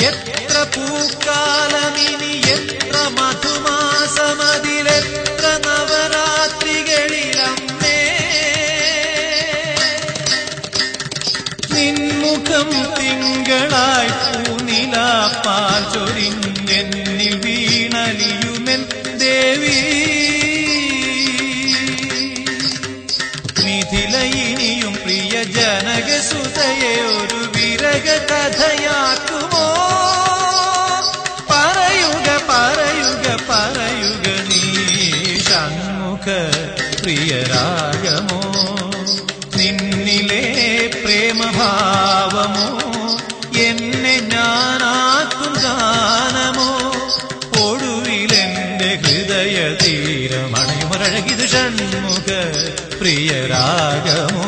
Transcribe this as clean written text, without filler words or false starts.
എത്ര പൂക്കാലമിനി എത്ര മധുമാസമതിലെത്ര നവരാത്രികളിലമ്മേ നിൻമുഖം തിങ്കളായി പൂനിലാപ്പാൽ ചൊരിഞ്ഞെന്നിൽ വീണലിയുമെൻ ദേവി മിഥിലയിനിയും പ്രിയ ജനകസുതയെ ഒരു വിരക കഥയാക്കുമോ പറയുക പറയുക പറയുക നീ ഷൺമുഖ പ്രിയരാഗമോ നിന്നിലെ പ്രേമഭാവമോ എന്നെ ഞാനാക്കും ഗാനമോ ഒടുവിലെന്റെ ഹൃദയ തീരമണയുമൊരഴകിത് ഷൺമുഖ പ്രിയരാഗമോ